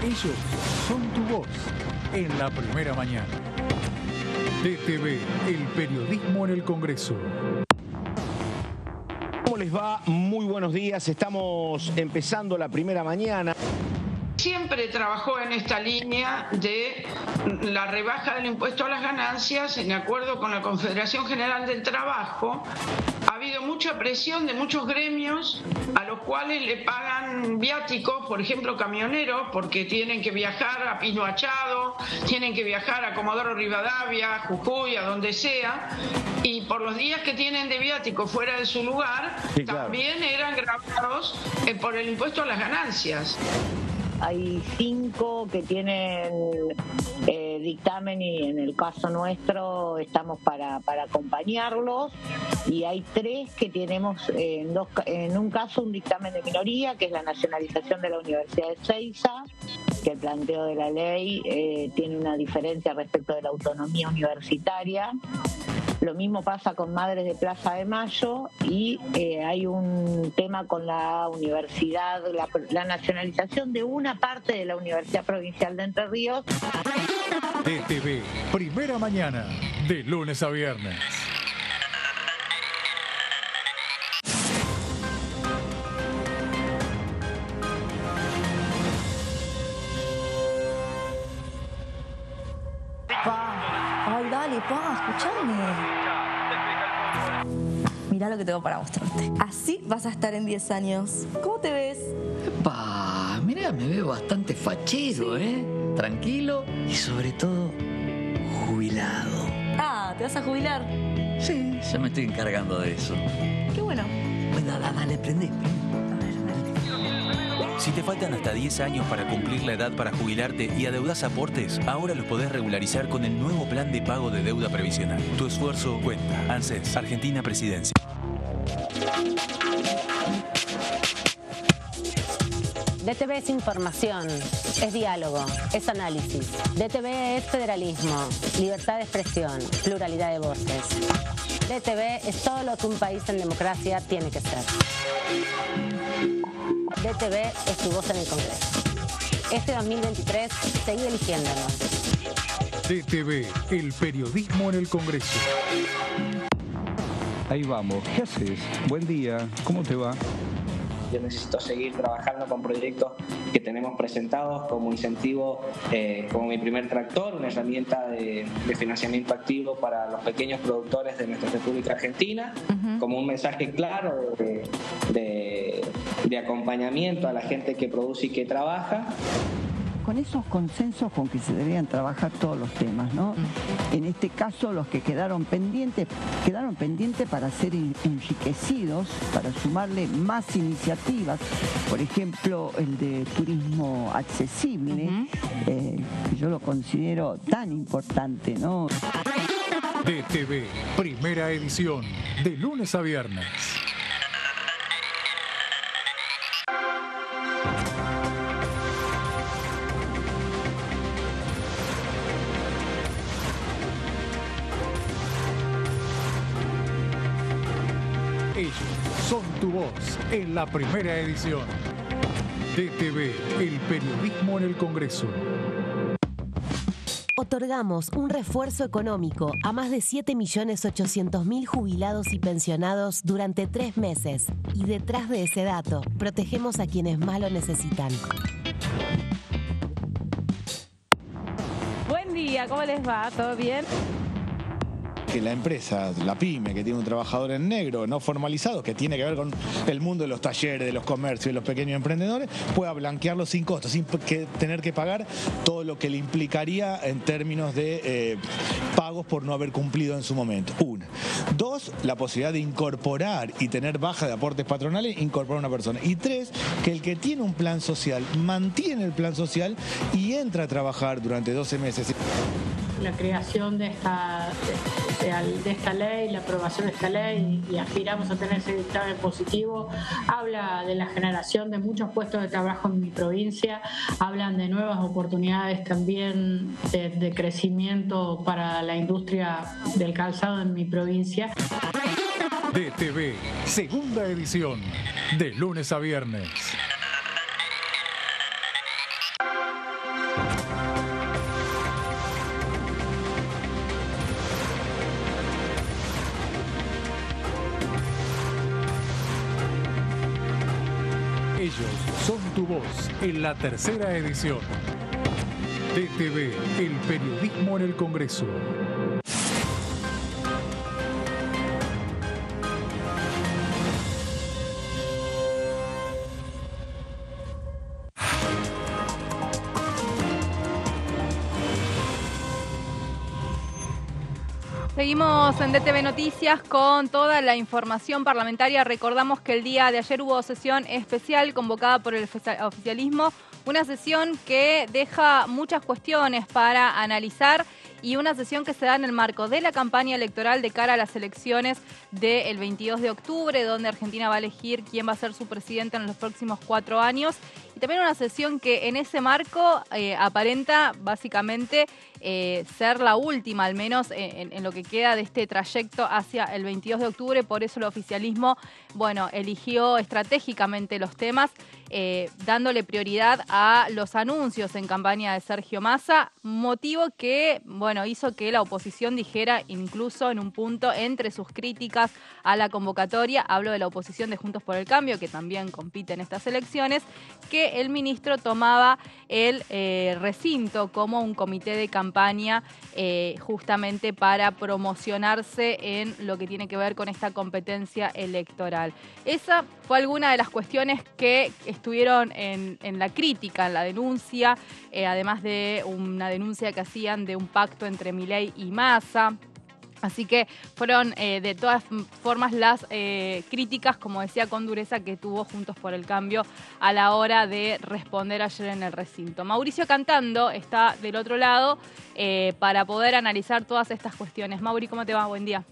Ellos son tu voz en la primera mañana. DTV, el periodismo en el Congreso. ¿Cómo les va? Muy buenos días. Estamos empezando la primera mañana. Siempre trabajó en esta línea de la rebaja del impuesto a las ganancias, en acuerdo con la Confederación General del Trabajo. Ha habido mucha presión de muchos gremios a los cuales le pagan viáticos, por ejemplo camioneros, porque tienen que viajar a Pino Achado, tienen que viajar a Comodoro Rivadavia, Jujuy, a donde sea, y por los días que tienen de viático fuera de su lugar, sí, claro, también eran gravados por el impuesto a las ganancias. Hay 5 que tienen dictamen y en el caso nuestro estamos para acompañarlos, y hay 3 que tenemos en un caso un dictamen de minoría, que es la nacionalización de la Universidad de Ezeiza, que el planteo de la ley tiene una diferencia respecto de la autonomía universitaria. Lo mismo pasa con Madres de Plaza de Mayo, y hay un tema con la universidad, la nacionalización de una parte de la Universidad Provincial de Entre Ríos. DTV, primera mañana, de lunes a viernes. Ay, dale, escuchame. Mirá lo que tengo para mostrarte. Así vas a estar en 10 años. ¿Cómo te ves? Mirá, me veo bastante fachero, ¿eh? Tranquilo y sobre todo jubilado. Ah, ¿te vas a jubilar? Sí, ya me estoy encargando de eso. Qué bueno. Bueno, dale, prendé. Si te faltan hasta 10 años para cumplir la edad para jubilarte y adeudás aportes, ahora los podés regularizar con el nuevo plan de pago de deuda previsional. Tu esfuerzo cuenta. ANSES, Argentina Presidencia. DTV es información, es diálogo, es análisis. DTV es federalismo, libertad de expresión, pluralidad de voces. DTV es todo lo que un país en democracia tiene que ser. DTV es tu voz en el Congreso. Este 2023, seguí eligiéndonos. DTV, el periodismo en el Congreso. Ahí vamos. ¿Qué haces? Buen día. ¿Cómo te va? Yo necesito seguir trabajando con proyectos que tenemos presentados como incentivo, como mi primer tractor, una herramienta de financiamiento activo para los pequeños productores de nuestra República Argentina, como un mensaje claro de acompañamiento a la gente que produce y que trabaja. Con esos consensos con que se deberían trabajar todos los temas, ¿no? En este caso, los que quedaron pendientes para ser enriquecidos, para sumarle más iniciativas, por ejemplo, el de turismo accesible, que yo lo considero tan importante, ¿no? DTV, primera edición, de lunes a viernes. Ellos son tu voz en la primera edición. DTV, el periodismo en el Congreso. Otorgamos un refuerzo económico a más de 7.800.000 jubilados y pensionados durante 3 meses. Y detrás de ese dato, protegemos a quienes más lo necesitan. Buen día, ¿cómo les va? ¿Todo bien? Que la empresa, la pyme, que tiene un trabajador en negro no formalizado, que tiene que ver con el mundo de los talleres, de los comercios y los pequeños emprendedores, pueda blanquearlo sin costo, sin tener que pagar todo lo que le implicaría en términos de pagos por no haber cumplido en su momento. 1. 2, la posibilidad de incorporar y tener baja de aportes patronales, incorporar a una persona. Y 3, que el que tiene un plan social mantiene el plan social y entra a trabajar durante 12 meses. La creación de esta ley, la aprobación de esta ley, y aspiramos a tener ese dictamen positivo, habla de la generación de muchos puestos de trabajo en mi provincia, hablan de nuevas oportunidades también de crecimiento para la industria del calzado en mi provincia. DTV, segunda edición, de lunes a viernes. Ellos son tu voz en la tercera edición. DTV, el periodismo en el Congreso. Seguimos en DTV Noticias con toda la información parlamentaria. Recordamos que el día de ayer hubo sesión especial convocada por el oficialismo, una sesión que deja muchas cuestiones para analizar y una sesión que se da en el marco de la campaña electoral de cara a las elecciones del 22 de octubre, donde Argentina va a elegir quién va a ser su presidente en los próximos 4 años. Y también una sesión que en ese marco aparenta básicamente ser la última, al menos en lo que queda de este trayecto hacia el 22 de octubre. Por eso el oficialismo, bueno, eligió estratégicamente los temas, dándole prioridad a los anuncios en campaña de Sergio Massa, motivo que, bueno, hizo que la oposición dijera, incluso en un punto entre sus críticas a la convocatoria, hablo de la oposición de Juntos por el Cambio, que también compite en estas elecciones, que el ministro tomaba el recinto como un comité de campaña justamente para promocionarse en lo que tiene que ver con esta competencia electoral. Esa fue alguna de las cuestiones que estuvieron en la crítica, en la denuncia, además de una denuncia que hacían de un pacto entre Milei y Massa. Así que fueron de todas formas las críticas, como decía, con dureza que tuvo Juntos por el Cambio a la hora de responder ayer en el recinto. Mauricio Cantando está del otro lado para poder analizar todas estas cuestiones. Mauri, ¿cómo te va? Buen día.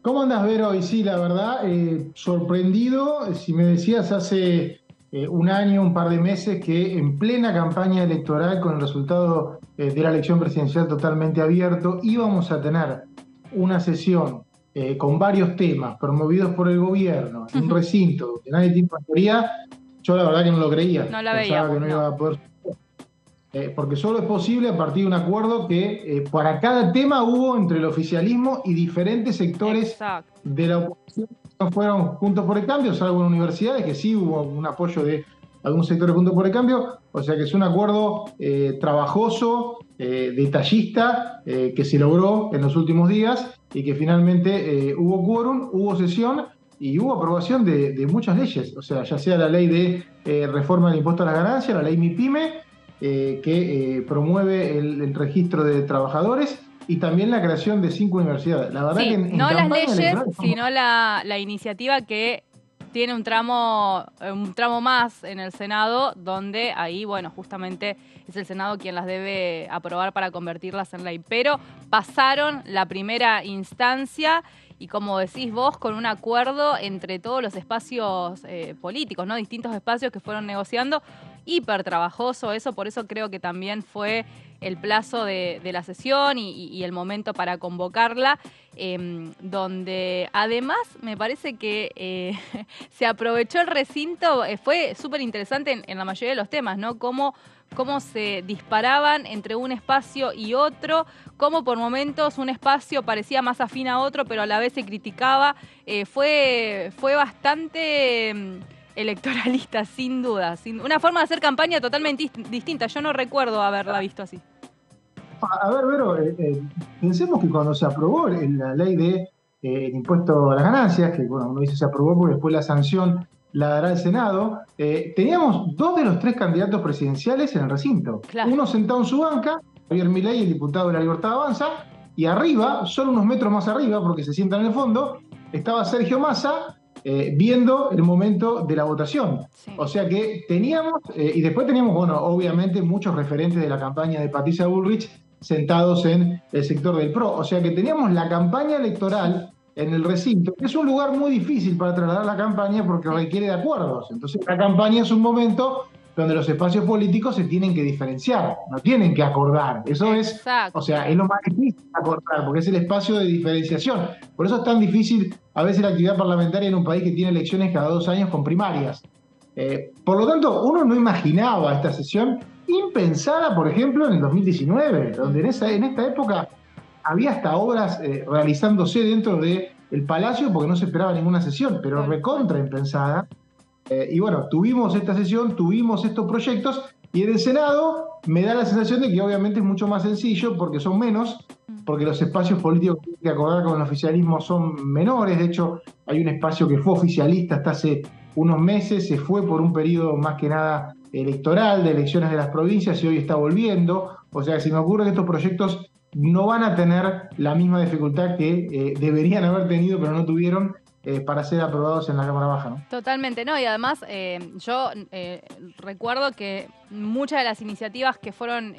¿Cómo andas, Vero? Y sí, la verdad, sorprendido, si me decías hace un año, un par de meses, que en plena campaña electoral, con el resultado de la elección presidencial totalmente abierto, íbamos a tener una sesión con varios temas promovidos por el gobierno, en un recinto donde nadie tiene mayoría. Yo la verdad que no lo creía. No la veía. Pensaba que no iba a poder. Porque solo es posible a partir de un acuerdo que para cada tema hubo entre el oficialismo y diferentes sectores de la oposición. No fueron Juntos por el Cambio, salvo en universidades, que sí hubo un apoyo de algún sector de Juntos por el Cambio. O sea que es un acuerdo trabajoso, detallista, que se logró en los últimos días y que finalmente hubo quórum, hubo sesión y hubo aprobación de muchas leyes. O sea, ya sea la ley de reforma del impuesto a las ganancias, la ley MIPYME, que promueve el registro de trabajadores y también la creación de 5 universidades. La verdad sí, que en no las leyes, sino la iniciativa que tiene un tramo más en el Senado, donde ahí, bueno, justamente es el Senado quien las debe aprobar para convertirlas en ley. Pero pasaron la primera instancia y, como decís vos, con un acuerdo entre todos los espacios políticos, ¿no? Distintos espacios que fueron negociando. Hiper trabajoso eso, por eso creo que también fue el plazo de la sesión y el momento para convocarla, donde además me parece que se aprovechó el recinto. Fue súper interesante en la mayoría de los temas, ¿no? Cómo se disparaban entre un espacio y otro, cómo por momentos un espacio parecía más afín a otro, pero a la vez se criticaba. Fue bastante electoralista, sin duda. Una forma de hacer campaña totalmente distinta. Yo no recuerdo haberla visto así. A ver, Vero, pensemos que cuando se aprobó la ley de el impuesto a las ganancias, que bueno, uno dice se aprobó porque después la sanción la dará el Senado, teníamos 2 de los 3 candidatos presidenciales en el recinto. Claro. Uno sentado en su banca, Javier Milei, el diputado de la Libertad Avanza, y arriba, solo unos metros más arriba, porque se sientan en el fondo, estaba Sergio Massa, viendo el momento de la votación. Sí. O sea que teníamos, y después teníamos, bueno, obviamente muchos referentes de la campaña de Patricia Bullrich sentados en el sector del PRO. O sea que teníamos la campaña electoral en el recinto, que es un lugar muy difícil para trasladar la campaña porque requiere de acuerdos. Entonces la campaña es un momento donde los espacios políticos se tienen que diferenciar, no tienen que acordar. Eso es, o sea, es lo más difícil acordar, porque es el espacio de diferenciación. Por eso es tan difícil a veces la actividad parlamentaria en un país que tiene elecciones cada 2 años con primarias. Por lo tanto, uno no imaginaba esta sesión impensada, por ejemplo, en el 2019, donde en esta época había hasta obras realizándose dentro del Palacio porque no se esperaba ninguna sesión, pero recontra impensada. Y bueno, tuvimos esta sesión, tuvimos estos proyectos, y en el Senado me da la sensación de que obviamente es mucho más sencillo porque son menos, porque los espacios políticos que hay que acordar con el oficialismo son menores. De hecho, hay un espacio que fue oficialista hasta hace unos meses, se fue por un periodo más que nada electoral, de elecciones de las provincias, y hoy está volviendo. O sea, se me ocurre que estos proyectos no van a tener la misma dificultad que deberían haber tenido, pero no tuvieron, para ser aprobados en la Cámara Baja, ¿no? Totalmente, ¿no? Y además yo recuerdo que muchas de las iniciativas que fueron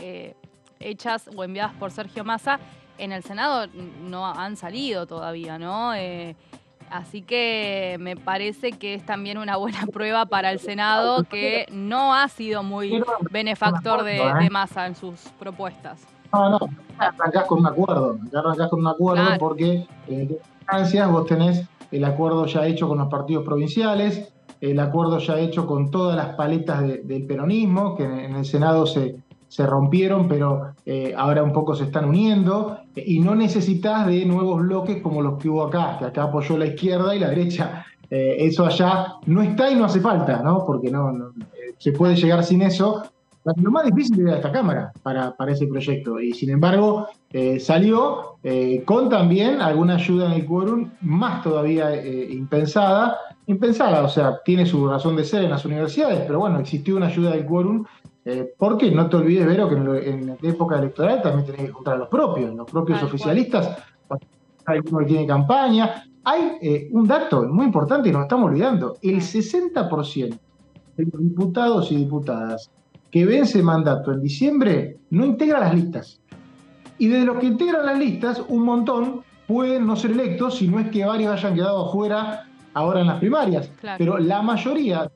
hechas o enviadas por Sergio Massa en el Senado no han salido todavía, ¿no? Así que me parece que es también una buena prueba para el Senado, que no ha sido muy benefactor de Massa en sus propuestas. No, arrancás con un acuerdo, claro. Porque en instancias vos tenés el acuerdo ya hecho con los partidos provinciales, el acuerdo ya hecho con todas las paletas del peronismo, que en el Senado se rompieron, pero ahora un poco se están uniendo, y no necesitas de nuevos bloques como los que hubo acá, que acá apoyó la izquierda y la derecha. Eso allá no está y no hace falta, ¿no? Porque no se puede llegar sin eso. Lo más difícil era esta Cámara para ese proyecto, y sin embargo salió con también alguna ayuda en el quórum, más todavía impensada, o sea, tiene su razón de ser en las universidades, pero bueno, existió una ayuda del quórum, porque no te olvides, Vero, que en época electoral también tenés que juntar a los propios oficialistas, alguno que tiene campaña. Hay un dato muy importante y nos estamos olvidando: el 60% de los diputados y diputadas que vence mandato en diciembre no integra las listas. Y de los que integran las listas, un montón pueden no ser electos, si no es que varios hayan quedado afuera ahora en las primarias. Claro. Pero la mayoría,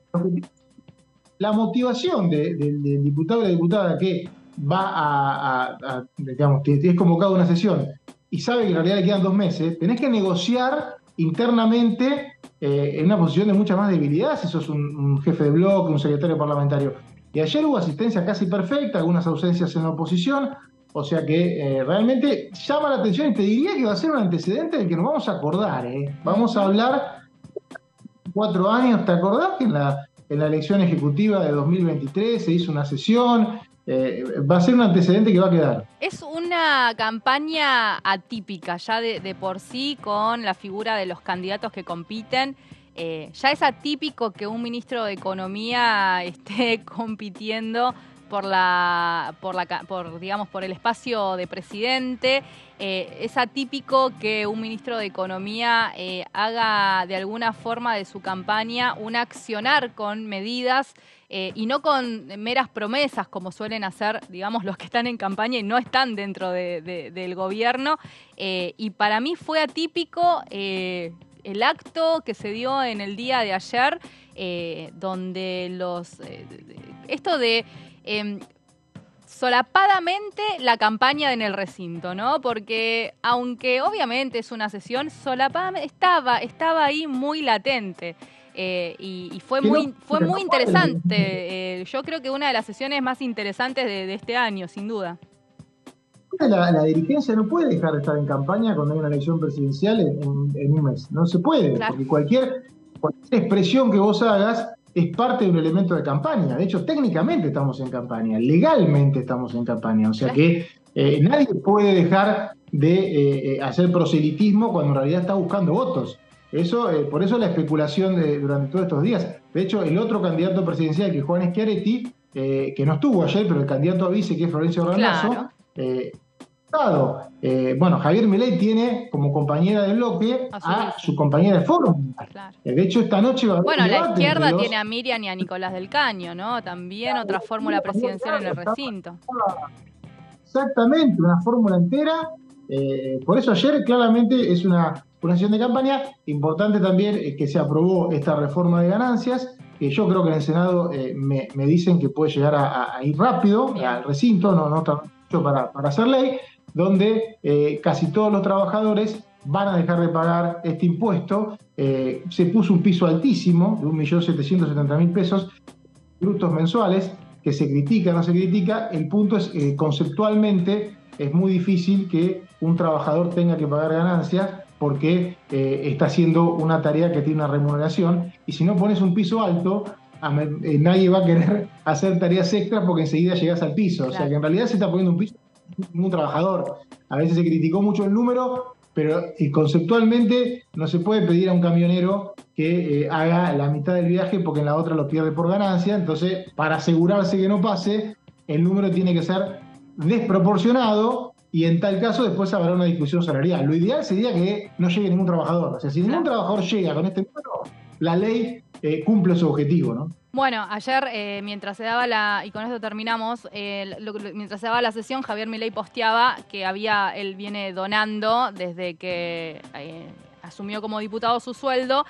la motivación del diputado y la diputada que va digamos, es convocado a una sesión y sabe que en realidad le quedan 2 meses, tenés que negociar internamente en una posición de mucha más debilidad si sos un jefe de bloque, un secretario parlamentario. Y ayer hubo asistencia casi perfecta, algunas ausencias en la oposición, o sea que realmente llama la atención, y te diría que va a ser un antecedente del que nos vamos a acordar. Vamos a hablar 4 años, ¿te acordás que en la elección ejecutiva de 2023 se hizo una sesión? Va a ser un antecedente que va a quedar. Es una campaña atípica ya de por sí, con la figura de los candidatos que compiten. Ya es atípico que un ministro de Economía esté compitiendo por el espacio de presidente. Es atípico que un ministro de Economía haga de alguna forma de su campaña un accionar con medidas y no con meras promesas, como suelen hacer, digamos, los que están en campaña y no están dentro del gobierno. Y para mí fue atípico el acto que se dio en el día de ayer, donde solapadamente la campaña en el recinto, ¿no? Porque aunque obviamente es una sesión, solapadamente estaba ahí muy latente. Y fue muy interesante. Yo creo que una de las sesiones más interesantes de este año, sin duda. La dirigencia no puede dejar de estar en campaña cuando hay una elección presidencial en un mes. No se puede, claro. Porque cualquier expresión que vos hagas es parte de un elemento de campaña. De hecho, técnicamente estamos en campaña, legalmente estamos en campaña. O sea que nadie puede dejar de hacer proselitismo cuando en realidad está buscando votos. Por eso la especulación durante todos estos días. De hecho, el otro candidato presidencial, que es Juan Schiaretti, que no estuvo ayer, pero el candidato a vice, que es Florencio Randazzo, bueno, Javier Milei tiene como compañera de bloque a su compañera de fórmula. Claro. De hecho, esta noche va a haber Bueno, la izquierda tiene a Miriam y a Nicolás del Caño, ¿no? También otra fórmula presidencial en el recinto. Exactamente, una fórmula entera. Por eso ayer claramente es una sesión de campaña. Importante también es que se aprobó esta reforma de ganancias, que yo creo que en el Senado me dicen que puede llegar a ir rápido al recinto, no está mucho para hacer ley, donde casi todos los trabajadores van a dejar de pagar este impuesto. Se puso un piso altísimo de 1.770.000 pesos brutos mensuales, que se critica, no se critica. El punto es conceptualmente es muy difícil que un trabajador tenga que pagar ganancias porque está haciendo una tarea que tiene una remuneración, y si no pones un piso alto, nadie va a querer hacer tareas extras porque enseguida llegas al piso. Claro. O sea que en realidad se está poniendo un piso como un trabajador. A veces se criticó mucho el número, pero conceptualmente no se puede pedir a un camionero que haga la mitad del viaje porque en la otra lo pierde por ganancia. Entonces, para asegurarse que no pase, el número tiene que ser desproporcionado, y en tal caso después habrá una discusión salarial. Lo ideal sería que no llegue ningún trabajador. O sea, si ningún trabajador llega con este número, la ley cumple su objetivo, ¿no? Bueno, ayer, mientras se daba y con esto terminamos, mientras se daba la sesión, Javier Milei posteaba que él viene donando desde que asumió como diputado su sueldo,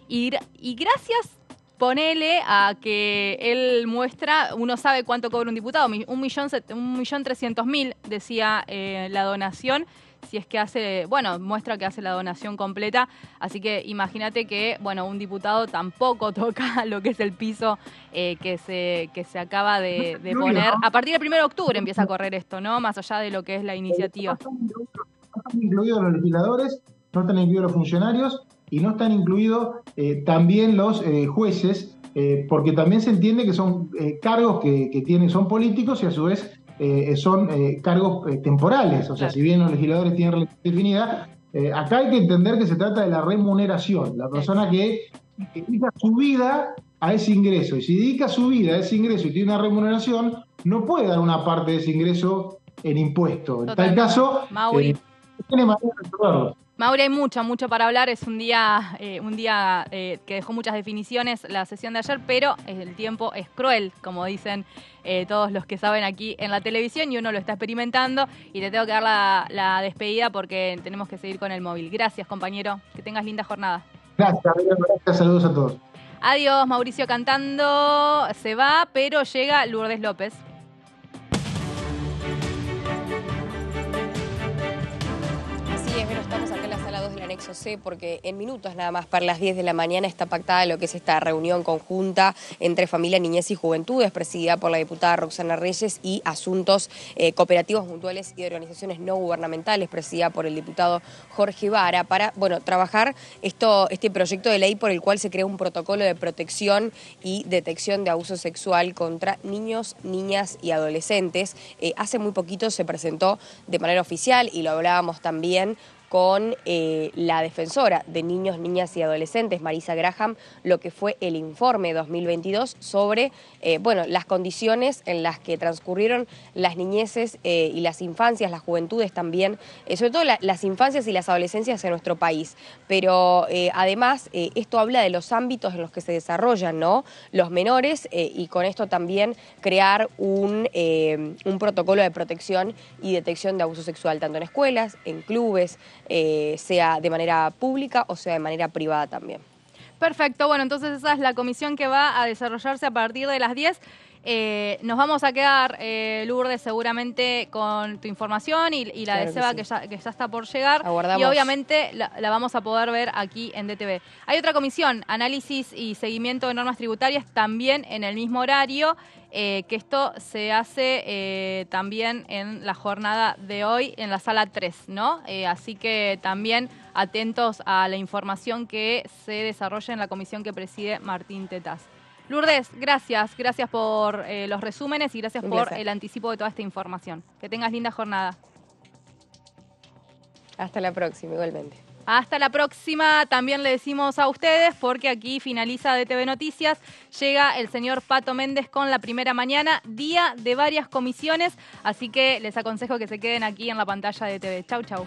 y gracias, ponele a que él muestra, uno sabe cuánto cobra un diputado, 1.300.000 decía la donación, si es que muestra que hace la donación completa, así que imagínate que, un diputado tampoco toca lo que es el piso que se acaba de poner. A partir del 1 de octubre empieza a correr esto, ¿no? Más allá de lo que es la iniciativa. No están incluidos los legisladores, no están incluidos los funcionarios, y no están incluidos también los jueces, porque también se entiende que son cargos que tienen, son políticos, y a su vez son cargos temporales. O sea, si bien los legisladores tienen relación definida, acá hay que entender que se trata de la remuneración. La persona que dedica su vida a ese ingreso, y si dedica su vida a ese ingreso y tiene una remuneración, no puede dar una parte de ese ingreso en impuesto. En tal caso, tiene manera de resolverlo. Mauri, hay mucho para hablar. Es un día que dejó muchas definiciones la sesión de ayer, pero el tiempo es cruel, como dicen todos los que saben aquí en la televisión, y uno lo está experimentando, y te tengo que dar la despedida porque tenemos que seguir con el móvil. Gracias, compañero. Que tengas linda jornada. Gracias, saludos a todos. Adiós, Mauricio cantando. Se va, pero llega Lourdes López. Pero estamos acá en la sala 2 del anexo C porque en minutos nada más, para las 10 de la mañana, está pactada lo que es esta reunión conjunta entre Familia, Niñez y Juventudes, presidida por la diputada Roxana Reyes, y Asuntos Cooperativos, Mutuales y de Organizaciones No Gubernamentales, presidida por el diputado Jorge Vara, para trabajar este proyecto de ley por el cual se crea un protocolo de protección y detección de abuso sexual contra niños, niñas y adolescentes. Hace muy poquito se presentó de manera oficial, y lo hablábamos también con la defensora de niños, niñas y adolescentes, Marisa Graham, lo que fue el informe 2022 sobre las condiciones en las que transcurrieron las niñeces y las infancias, las juventudes también, sobre todo las infancias y las adolescencias en nuestro país. Pero además esto habla de los ámbitos en los que se desarrollan, ¿no?, los menores, y con esto también crear un protocolo de protección y detección de abuso sexual, tanto en escuelas, en clubes, sea de manera pública o sea de manera privada también. Perfecto, bueno, entonces esa es la comisión que va a desarrollarse a partir de las 10. Nos vamos a quedar, Lourdes, seguramente con tu información y la claro de Seba, que ya está por llegar. Aguardamos. Y obviamente la vamos a poder ver aquí en DTV. Hay otra comisión, análisis y seguimiento de normas tributarias, también en el mismo horario, que esto se hace también en la jornada de hoy en la sala 3, ¿no? Así que también atentos a la información que se desarrolla en la comisión que preside Martín Tetaz. Lourdes, gracias por los resúmenes y gracias por el anticipo de toda esta información. Que tengas linda jornada. Hasta la próxima, igualmente. Hasta la próxima, también le decimos a ustedes, porque aquí finaliza DTV Noticias, llega el señor Pato Méndez con La Primera Mañana, día de varias comisiones, así que les aconsejo que se queden aquí en la pantalla de DTV. Chau, chau.